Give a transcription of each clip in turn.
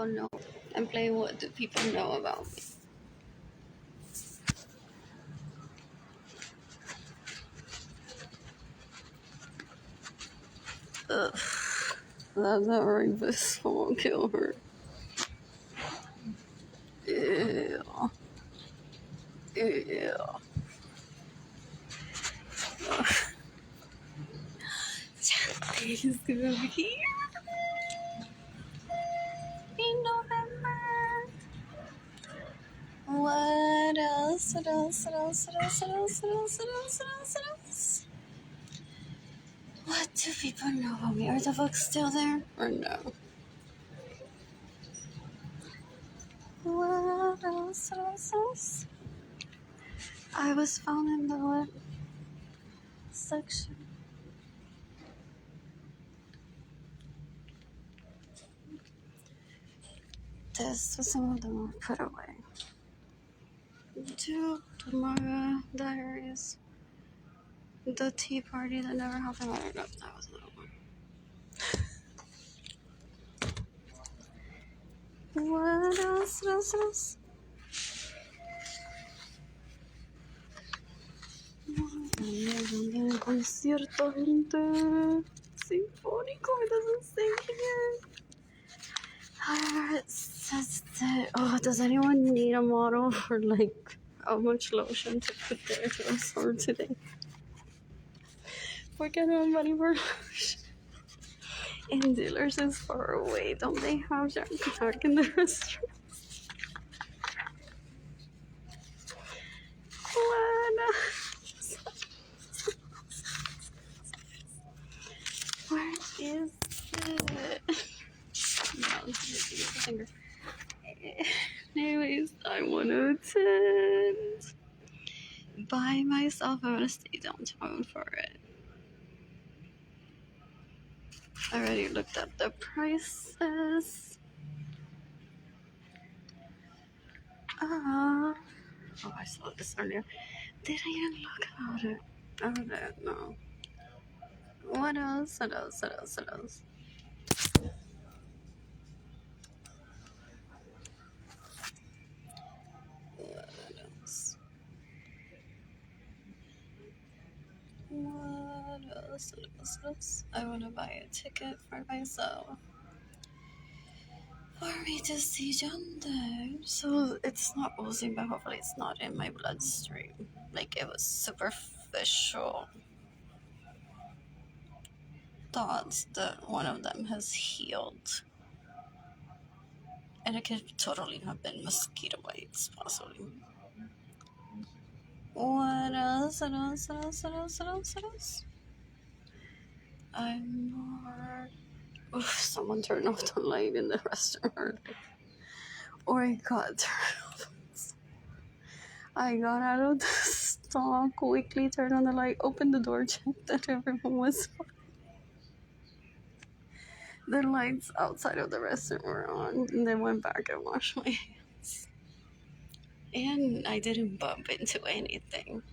people know? I'm playing what do people know about me? Ugh. That's not rapist. I won't kill her. Yeah. Yeah. He's gonna be here in November. What else? What else? What else? What else? What else? What else? What else? What else? What else? What do people know about me? Are the books still there or no? What else? What else? What else? I was found in the what section? This was some of them were put away. Two Tomorrow Diaries. The Tea Party that never happened. I don't know if that was another one. What else? What else? What else? Concierto, gente. Sinfónico, it doesn't say here. It says that, does anyone need a model for like how much lotion to put there to absorb today? Porque no hay money for lotion. And dealers is far away. Don't they have Jack in the restaurant? What? Where is it? No, finger. Anyways, I want to attend. By myself, I want to stay downtown for it. I already looked up the prices. Oh, I saw this earlier. Did I even look about it? I don't know. What else? What else? What else? What else? What else? What else? What else? What else? I want to buy a ticket for myself. For me to see Yonder. So it's not oozing, but hopefully it's not in my bloodstream. Like it was superficial thoughts that one of them has healed. And it could totally have been mosquito bites, possibly. What else? What else? What else? What else? What else? What else? I'm more. Oof, someone turned off the light in the restaurant. Or it got turned off. I got out of the stall, quickly turned on the light, opened the door, checked that everyone was fine. The lights outside of the restaurant were on, and then went back and washed my hands. And I didn't bump into anything.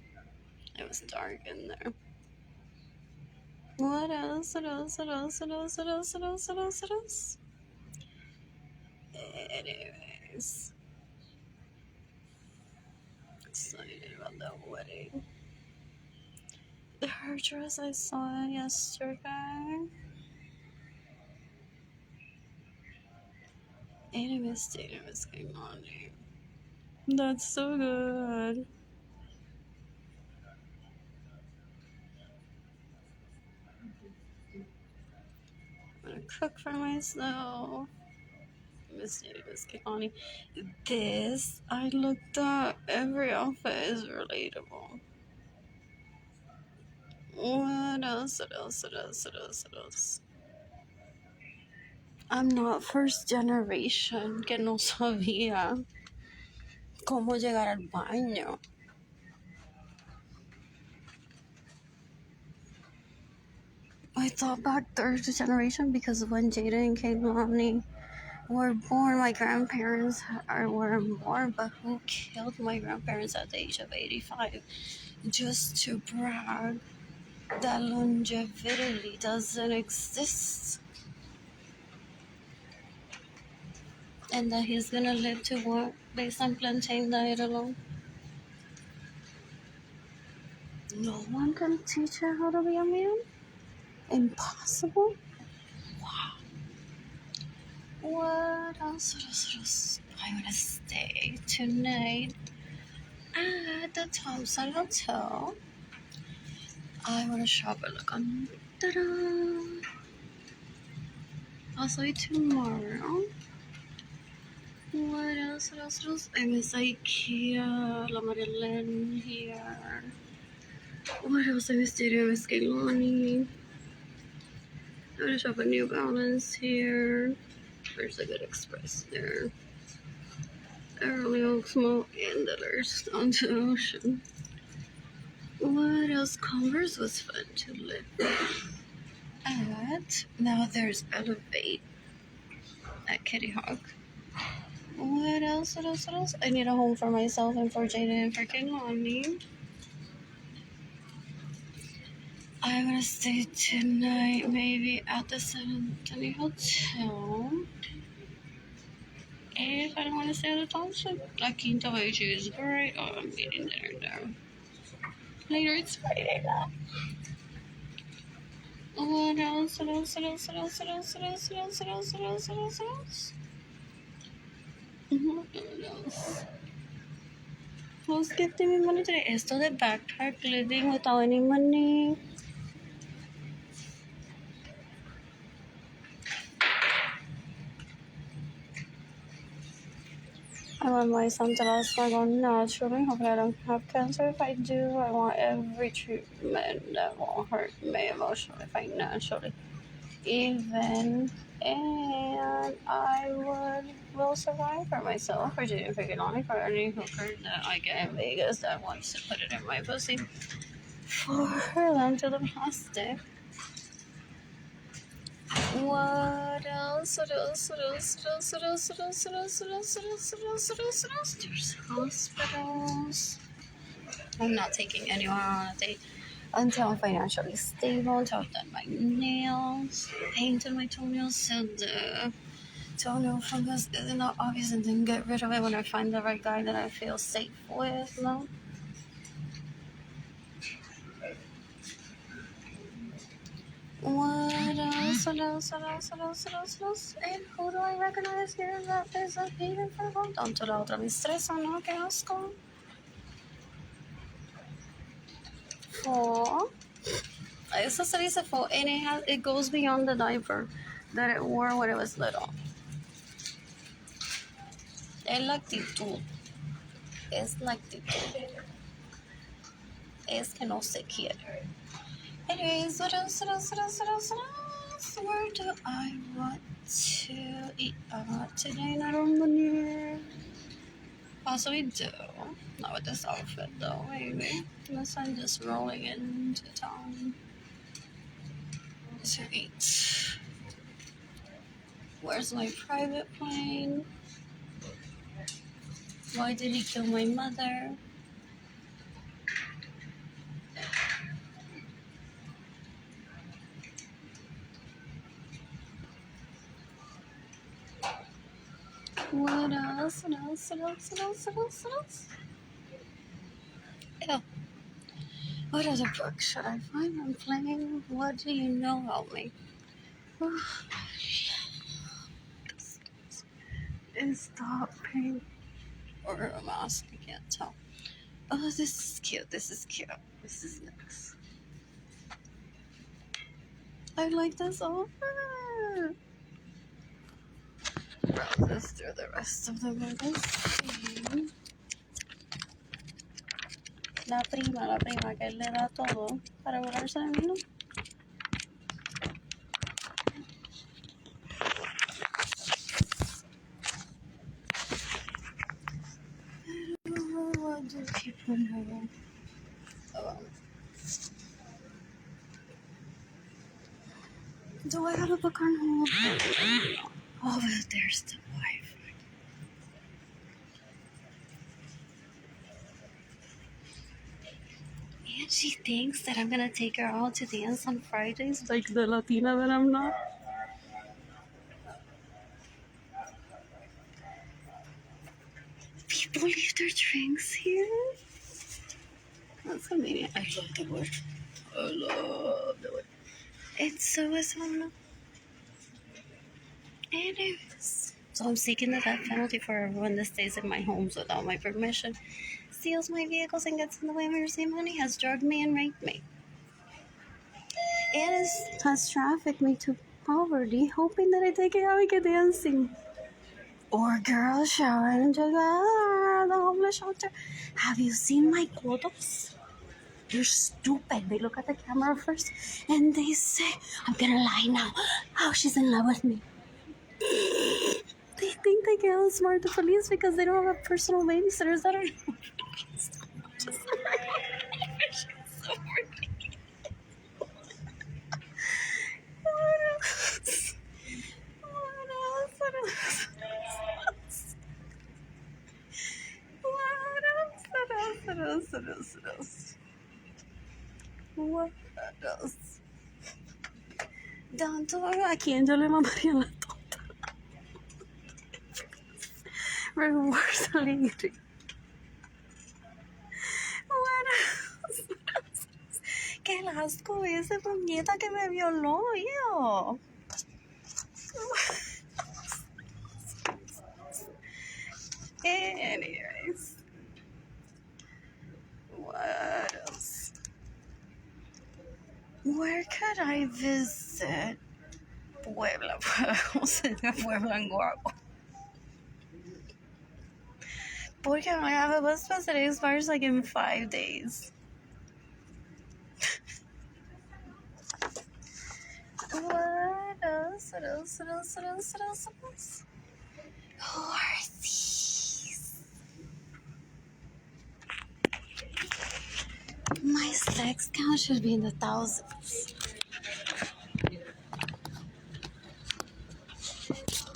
It was dark in there. What else? What else? What else? What else? What else? What else? What else? What else? Anyways, excited about that wedding. The hairdress I saw yesterday. Anyways, dating was going on. That's so good. I'm gonna cook for myself. Miss Davis Kehlani. This I looked up. Every outfit is relatable. What else? What else? What else? What else? What else? I'm not first generation que no sabía cómo llegar al baño. I thought back third generation because when Jada and Kehlani were born, my grandparents were born, but who killed my grandparents at the age of 85 just to brag that longevity doesn't exist? and that he's gonna live to what based on plantain diet alone. No one can teach her how to be a man? Impossible? What else? I wanna stay tonight at the Thompson Hotel. I wanna shop at Lacan. Ta-da! I'll see you tomorrow. What else? I miss IKEA, La Marilyn here. What else? I miss Studio, I miss Gaylani. I'm gonna shop at New Balance here. There's a good express there. Early Oaksmo and there's onto the ocean. What else? Converse was fun to live at. Now there's Elevate at Kitty Hawk. What else? I need a home for myself and for Jaden and for Kehlani. I'm gonna stay tonight, maybe at the San Antonio Hotel. If I don't want to stay at the Thompson, La Quinta Beach is great. Oh, I'm eating dinner now. Later, it's Friday now. What else? Who's gifting me money today? Esto de backpack living without any money. I want my son to last long naturally. Hopefully I don't have cancer. If I do, I want every treatment that won't hurt me emotionally, financially, even. And I will survive for myself, for Jaden, for Kehlani, for any hooker that I get in Vegas that wants to put it in my pussy. For them to the plastic. What else? There's hospitals. I'm not taking anyone on a date until I'm financially stable, until I've done my nails, painted my toenails so the toenail fungus is not obvious, and then get rid of it when I find the right guy that I feel safe with. No? What else? And who do I recognize here that is a haven for home? Tanto la otra me estresa, ¿no? Qué asco. 4. Eso se dice 4, and it goes beyond the diaper that it wore when it was little. Es la actitud. Es la actitud. Es que no se quiere. Anyways, what else? Where do I want to eat out today? I don't know. Possibly do. Not with this outfit though, maybe. Unless I'm just rolling into town to eat. Where's my private plane? Why did he kill my mother? What else? Ew. What other book should I find? I'm playing. What do you know about me? Is stopping or a mask? I can't tell. Oh, this is cute. This is nice. I like this outfit. Browse this through the rest of the magazine. La prima que él le da todo para volarse de mí, ¿no? What do people know about me? Do I have a book on hold? Oh, well, there's the Wi-Fi. And she thinks that I'm gonna take her out to dance on Fridays like the Latina that I'm not. people leave their drinks here? That's convenient. I love the wood. I love the wood. It's so awesome. Anyways, so I'm seeking the death penalty for everyone that stays in my homes without my permission, steals my vehicles and gets in the way of my receiving money, has drugged me and raped me. And has trafficked me to poverty, hoping that I take it out and get dancing. Or girls showering and just the homeless shelter. Have you seen my photos? They're stupid. They look at the camera first and they say, I'm gonna lie now. Oh, she's in love with me. They think they can outsmart the police because they don't have personal babysitters that are just so What else? Tanto a quién yo le mamaría la tonta. Reverse alegre. What else? Qué asco ese puñeta que me violó, yo. Anyways. What else? Where could I visit? Puebla. Puebla en Guapo. Porque I have a bus pass that expires like in 5 days. What else? What else? What else? What else? What else? What else? Who are these? My sex count should be in the thousands.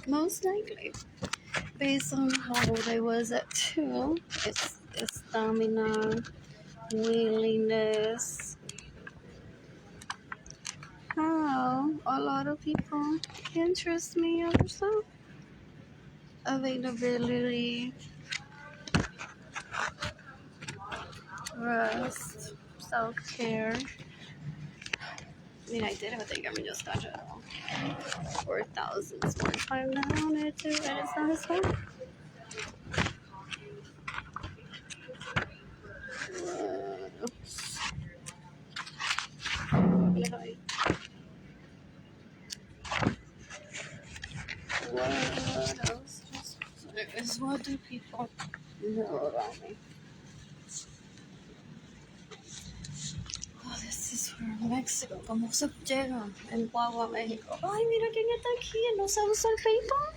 Most likely. Based on how old I was at 2, it's stamina, willingness. How a lot of people interest me also. Availability, rest, self-care. I mean, I did have a thing, I just got it all. 4,000 more time than I wanted to, and it's not as fun. What else? What do people know about me? Oh, this is from Mexico. ¿Cómo se llega en Guagua, México? Ay, mira quién está aquí. Él no sabe usar PayPal.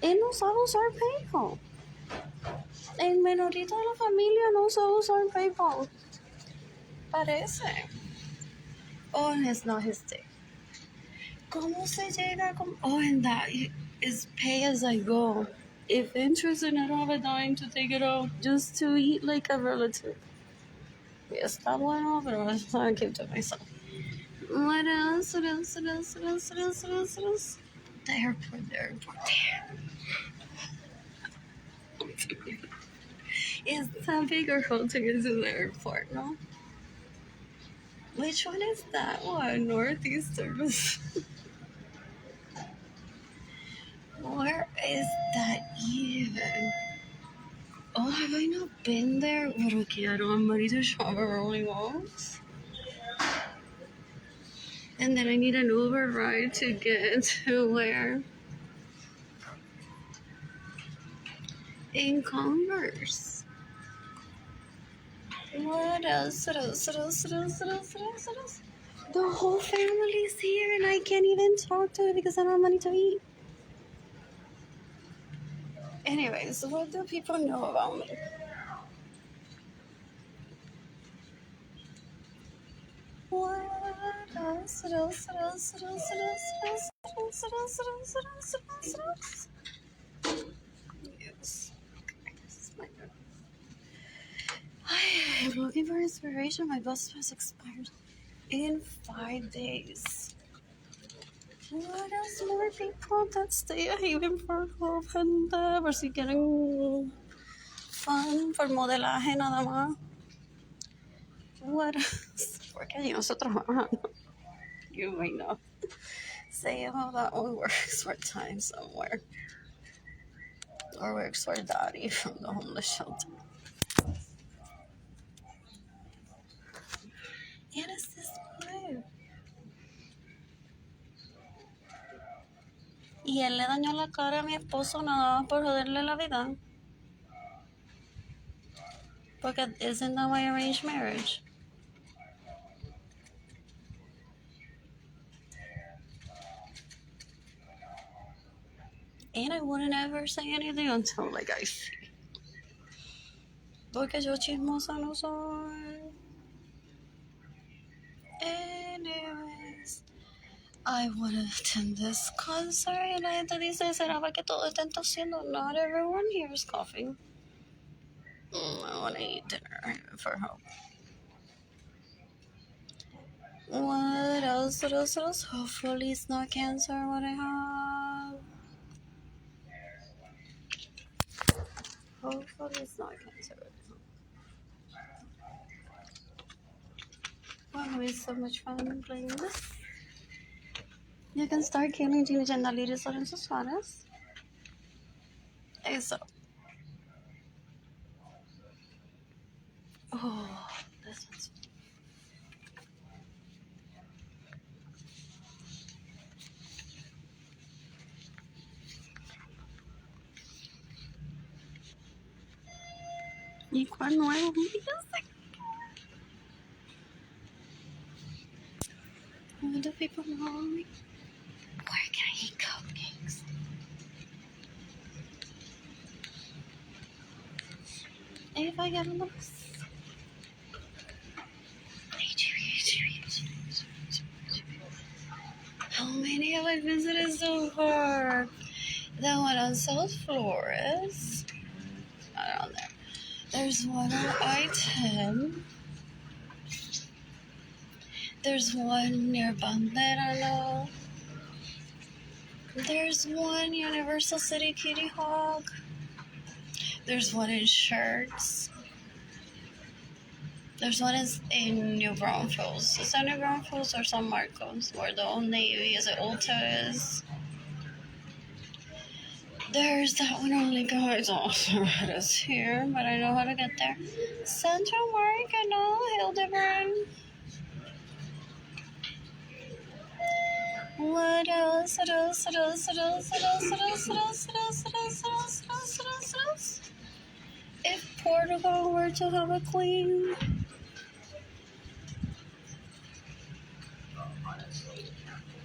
Él no sabe usar PayPal. El menorito de la familia no sabe usar PayPal. Parece. Oh, and it's not his day. ¿Cómo se llega? Oh, and that is pay as I go. If interested, I don't have a dime to take it out just to eat like a relative. Está bueno, pero I keep to myself. What else? What else? What else? What else? What else? What else? What else? The airport. The airport. Is that big or how to get to the airport? No. Which one is that one? Northeast Service. Where is that even? Oh, have I not been there? Pero quiero. I'm ready to shop rolling walls. And then I need an Uber ride to get to where? In Converse. What else? What else? What else? What else? What else? What else? What else? The whole family's here and I can't even talk to it because I don't have money to eat. Anyways, what do people know about me? What else? What else? What else? What else? What else? What else? What else? What else? What else? What else? Yes. I'm looking for inspiration. My bus pass expires in 5 days. What else more people that stay even for gente? Por si quieren fun, por modelaje nada más. What else? Porque yo no estoy trabajando. You may know. Say how that one works part time somewhere. Or works for daddy from the homeless shelter. And it's this blue. Y él le dañó la cara a mi esposo nada más por joderle la vida. Porque isn't that my arranged marriage? And I wouldn't ever say anything until like I see. Porque yo chismosa no soy. Anyways, I want to attend this concert. Y la gente dice, ¿será que todos están tosiendo? Not everyone here is coughing. I want to eat dinner for hope. What else? What else? What else? Hopefully it's not cancer what I have. Hopefully it's not cancer what I have. Wow, having so much fun playing this. You can start killing Gina Gendalides Lorenzo Suarez. Eso. Oh, this one's. ¿Y cuál nuevo? What do people know me? Where can I eat cupcakes? If I get on the bus. How many have I visited so far? The one on South Flores. Not on there. There's one on I-10. There's one near Banderano. There's one Universal City Kitty Hawk. There's one in Shirts. There's one in New Braunfels. Is that New Braunfels or San Marcos? Where the Old Navy is, it Ulta is. There's that one on Lincoln Heights also right us here, but I know how to get there. Central Park, I know, Hildebrand. What else? What else? What else? What else? What else? What else? What else? What else? What else? What else? What else? What else? If Portugal were to have a queen.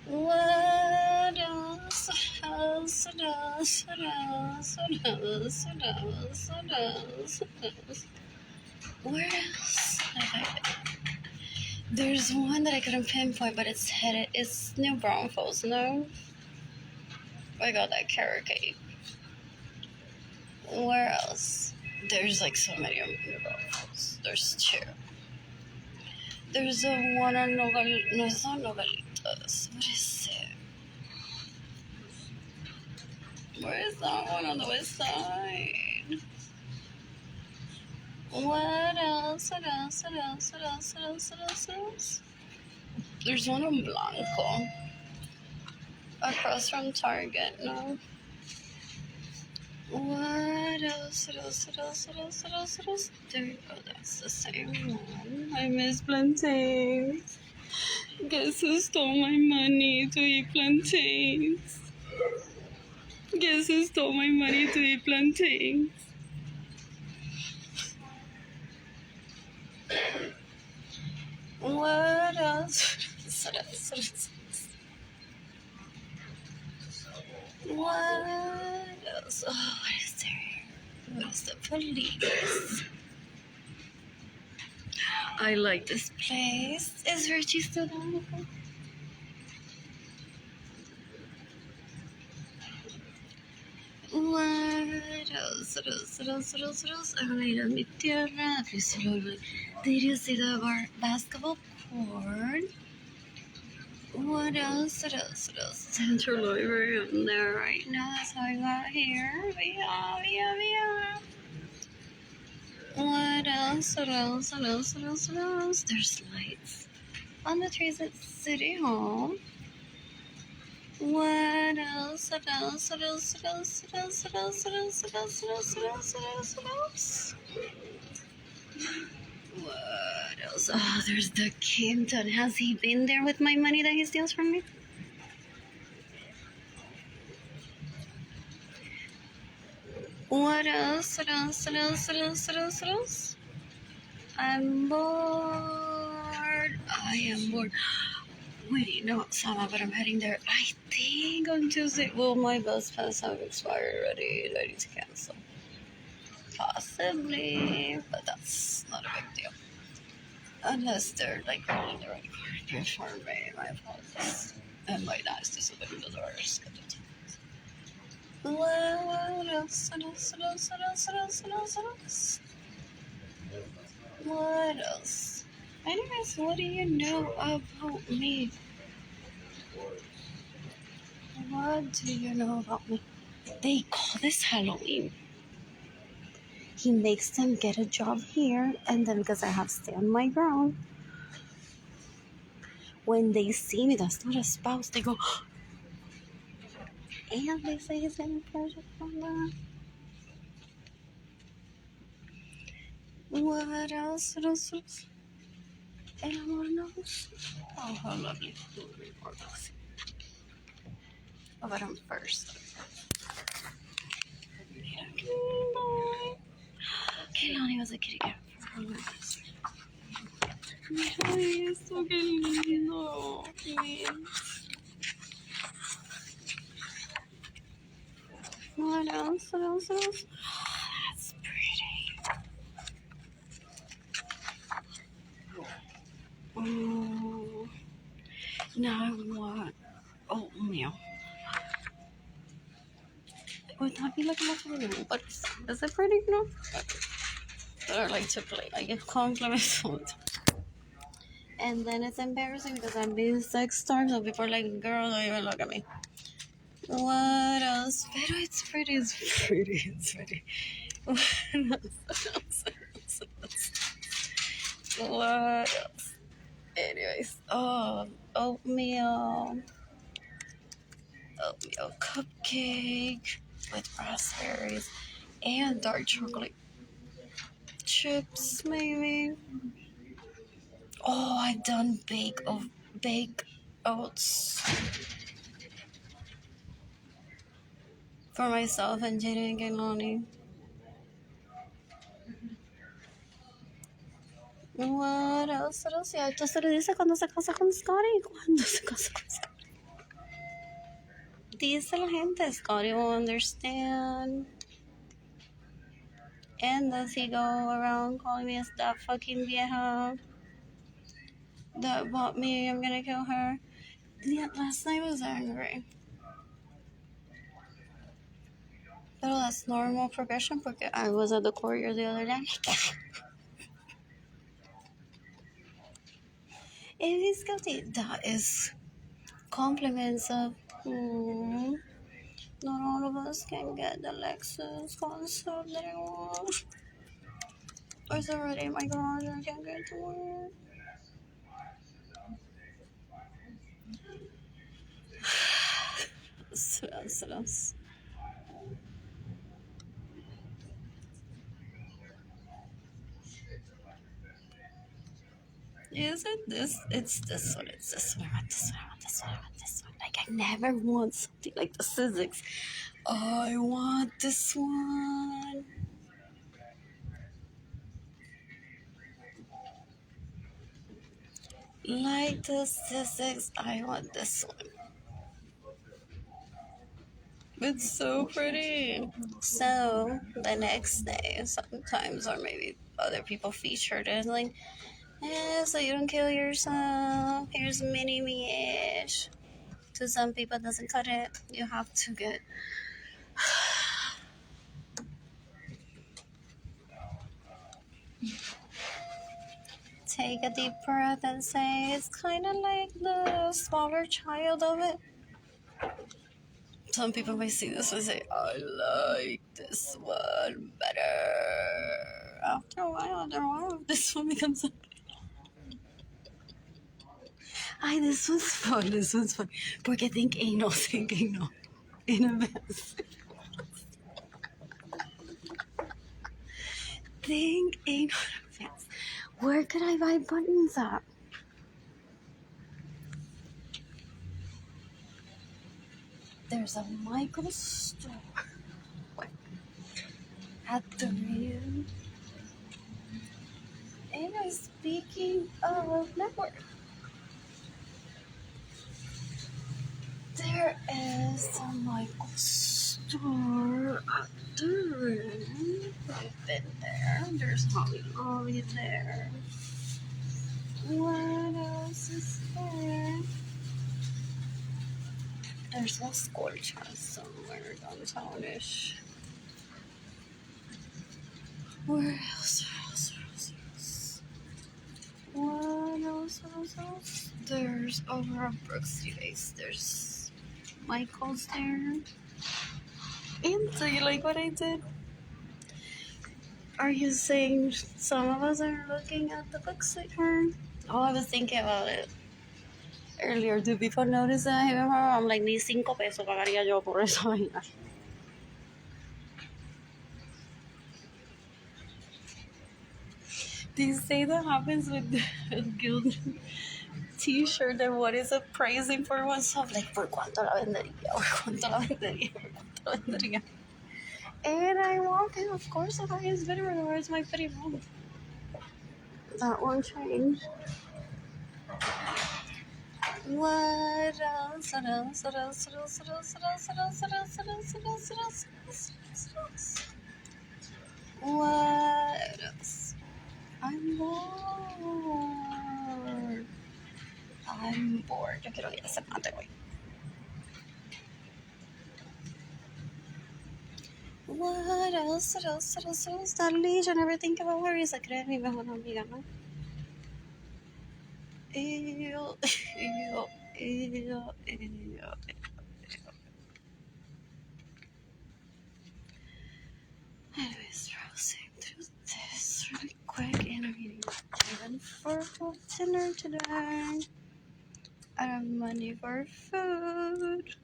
What else? What else? What else? What else? What else? What else? What else? What else? Where else? There's one that I couldn't pinpoint, but it's headed. It's New Braunfels, no? I got that carrot cake. Where else? There's like so many of New Braunfels. There's two. There's a one on Nogal. No, it's not Nogalitos. What is it? Where is that one on the west side? What else? What else? What else? What else? What else? What else? What else? There's one on Blanco. Across from Target, no? What else? What else? What else? What else? What else? What else? There, oh, that's the same one. I miss plantains. Guess who stole my money to eat plantains? Guess who stole my money to eat plantains? What else? What else? What else? What else? Oh, what is there? What is the police? I like this place. Is Richie still down? What else? What else? What else? What else? What else? Avenida Mi Tierra. Did you see the basketball court? What else? What else? What else? Central Library on there right now. That's how I got here. Yeah. What else? What else? What else? What else? What else? There's lights on the trees at City Hall. What else? What else? What else? What else? What else? What else? What else? What else? What else? What else? What else? What else? What else? Oh, there's the Kimpton. Has he been there with my money that he steals from me? What else? What else? What else? What else? What else? What else? I'm bored. I am bored. Wait, no, Sama, but I'm heading there. I think on Tuesday. Well, my bus pass have expired already. I need to cancel. Possibly, but that's not a big deal. Unless they're like rolling the red carpet for me, my apologies. And my nasty so that those are scheduled. What else? What else? What else? What else? What else? What else? What else? What else? Anyways, what do you know about me? What do you know about me? They call this Halloween. He makes them get a job here, and then because I have to stay on my ground, when they see me, that's not a spouse, they go, and they say he's getting project from that. What else? What else? What else? Anyone else? Oh, how lovely. Oh, but I'm first. Kehlani was a kitty cat for her life. Ay, esto qué lindo. What else? What else? What else? Oh, that's pretty. Oh, now I want oatmeal. Would that be like much of a but is it pretty? No. I like to play. I get compliments all the time. And then it's embarrassing because I'm being sex starved, so people are like, girl, don't even look at me. What else? Pero it's pretty, it's pretty, it's pretty. What else? Anyways, oh, oatmeal cupcake with raspberries and dark chocolate chips, maybe. Oh, I've done bake oats for myself and Jaden and Kehlani. What else? What else? Ya, esto se le dice cuando se casa con Scotty. Cuando se casa con Scotty. Dice la gente, Scotty will understand. And does he go around calling me as that fucking vieja that bought me? I'm gonna kill her. Yeah, last night was angry. Pero that's normal progression porque I was at the courier the other day. If he's guilty, that is compliments of, not all of us can get the Lexus concept that I want. It's already in my garage, I can't get to it. Stress. Is it this? It's this one. It's this one. I want this one. I want this one. I want this one. Like, I never want something like the Sizzix. I want this one. Like the Sizzix, I want this one. It's so pretty. So the next day, sometimes, or maybe other people featured it, like, so you don't kill yourself. Here's mini me-ish. To some people, it doesn't cut it. You have to get. take a deep breath and say it's kind of like the smaller child of it. Some people may see this and say, I like this one better. After a while, this one becomes a... Ay, this one's fun. Porque think anal. In advance. Think anal in advance. Where could I buy buttons at? There's a Michael's store at the Rio. And speaking of network, there is a Michael's store at the Rio. I've been there. There's Holly Ollie there. What else is there? There's Las Colchas somewhere downtownish. Where else? What else? There's over at Brooksy Base. There's Michael's there. And do you like what I did? Are you saying some of us are looking at the bookstore? Oh, I was thinking about it earlier. Do people notice that I'm like, ni 5 pesos pagaría yo por eso. Do you say that happens with the Guild t-shirt? And what is the pricing for oneself? Like, ¿por cuánto la vendería? And I walk in, of course, the highest bidder. Where's my pretty mom? That won't change. What else? What else? I'm bored. Yo quiero ir a hacer mate hoy. What else? Darlie, yo never think about her. Se cree mi mejor amiga, ¿no? Ew. Anyways, browsing through this really quick, and I'm eating chicken for dinner today. I have money for food.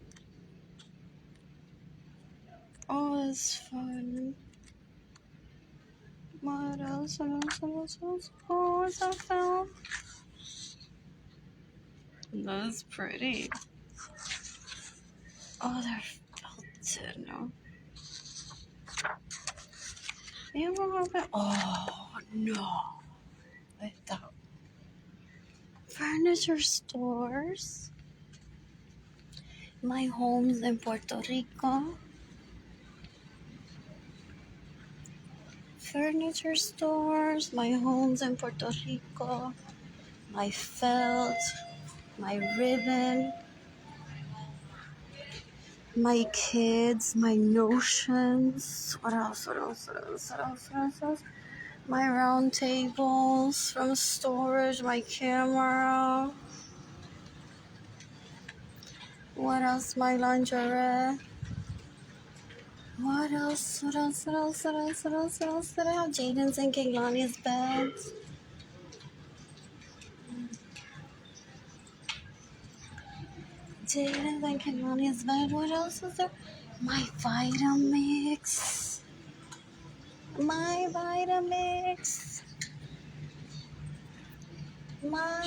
Oh, that's fun. What else? Oh, what's that film? That's pretty. Oh, they're felted, no? Oh, no. I thought. Furniture stores. My home's in Puerto Rico. Furniture stores. My home's in Puerto Rico. My felt. My ribbon. My kids. My notions. What else? My round tables from storage. My camera. What else? My lingerie. What else did I have? Jaden's and Kehlani's beds. Jaden's and Kehlani's bed. What else was there? My Vitamix. My Vitamix. What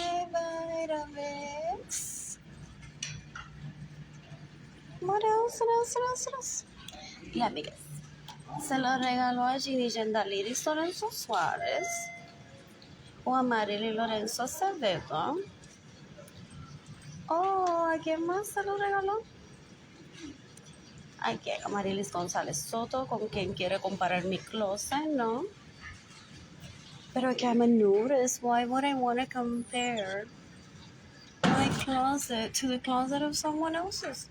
else? Let me guess. Se lo regaló a Ginny Gendaliris Lorenzo Suárez o a Marily Lorenzo Acevedo. Oh, ¿a quién más se lo regaló? ¿A quién? A Marilis González Soto, con quien quiere comparar mi closet, ¿no? Pero que I'm a nudist. Why would I want to compare my closet to the closet of someone else's?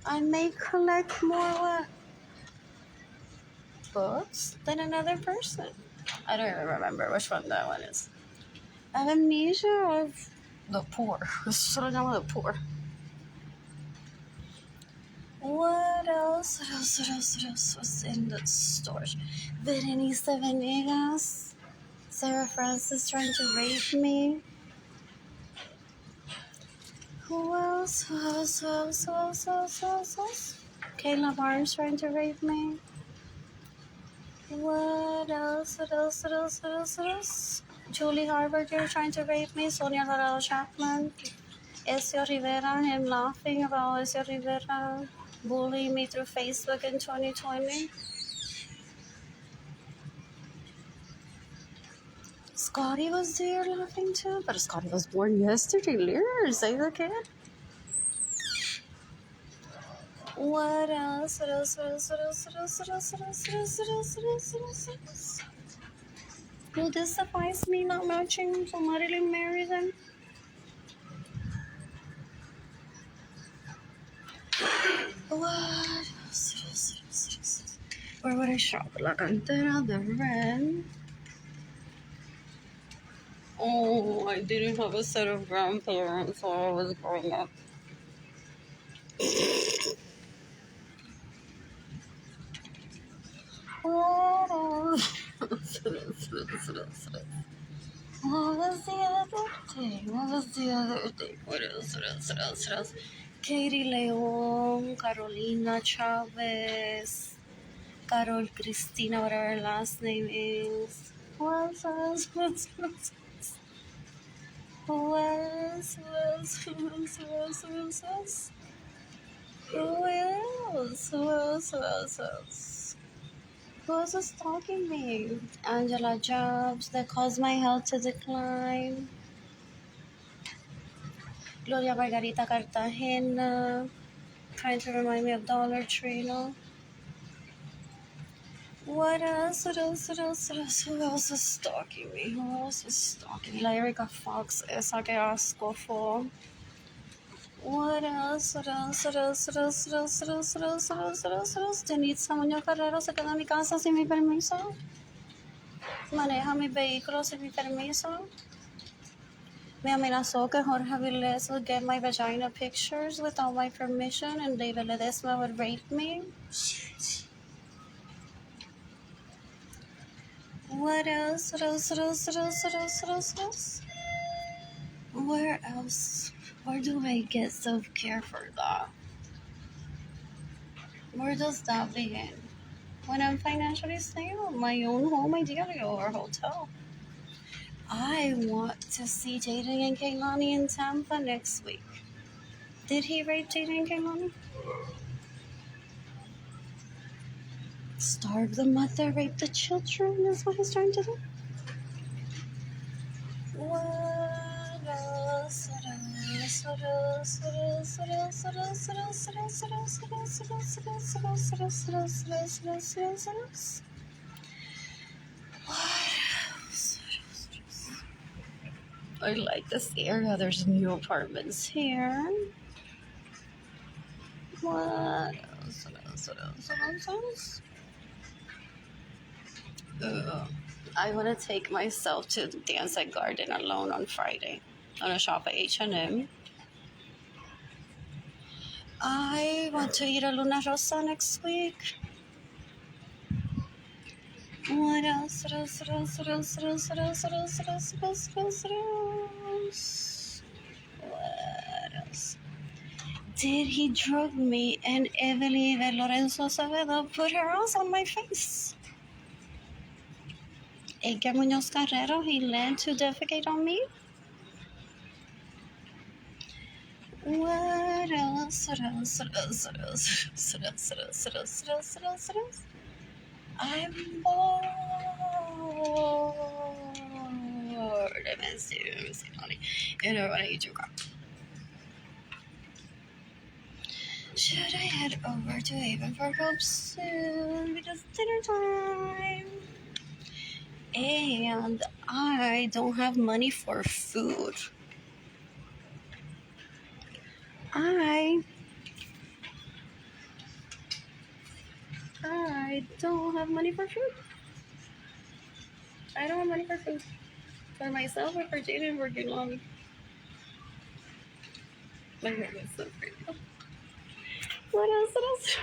I may collect more books than another person. I don't even remember which one that one is. Amnesia of the poor. Solo llamo the poor. What else? What's in the stores? Berenice Venegas. Sarah Francis trying to rape me. Who else? Who else? Who else? Who else? Who else? Who else? Who else? Kayla Barnes trying to rape me. What else? What else? What else? What else? What else? Julie Harberger trying to rape me. Sonia Dorado Chapman. Ezio Rivera. Him laughing about Ezio Rivera bullying me through Facebook in 2020. Scotty was there laughing too, but Scotty was born yesterday. Lyrics, say the kid. What else? What else? What else? What else? What else? What else? What else? What else? What else? What else? What else? Will this suffice me not matching to Marilyn marry them? What else? Where would I shop? La Cantera, the Ren. Oh, I didn't have a set of grandparents while I was growing up. What was the other thing? What else? Katie Leon, Carolina Chavez, Carol Cristina, whatever her last name is. Who else? Who else? Who else is stalking me? Angela Jobs, that caused my health to decline. Gloria Margarita Cartagena, trying to remind me of Dollar Tree, no? What else? Who else is stalking me? La Erica Fox, esa que asco for. What else? Denitza Muñoz Carrero se queda en mi casa sin mi permiso. Maneja mi vehículo sin mi permiso. Me amenazó que Jorge Avilés would get my vagina pictures without my permission and David Ledesma would rape me. What else? Where else? Where do I get self-care for that? Where does that begin? When I'm financially stable, my own home, ideally, or hotel. I want to see Jaden and Kaylani in Tampa next week. Did he rape Jaden and Kaylani? Starve the mother, rape the children is what he's trying to do. What else? I like this area. There's new apartments here. What else? I want to take myself to the Dance at Garden alone on Friday. I'm going to shop at H&M. I want to eat a Luna Rosa next week. What else? What else? Did he drug me and Evelyn de Lorenzo Acevedo put her ass on my face? Edgar Munoz Carrero, he led to defecate on me? What else? I'm bored. Let me see, honey. You know what I eat your car. Should I head over to Haven for help soon? Because dinner time. And I don't have money for food. I don't have money for food. I don't have money for food. For myself or for Jaden, we're getting along. My hair is so pretty. What else?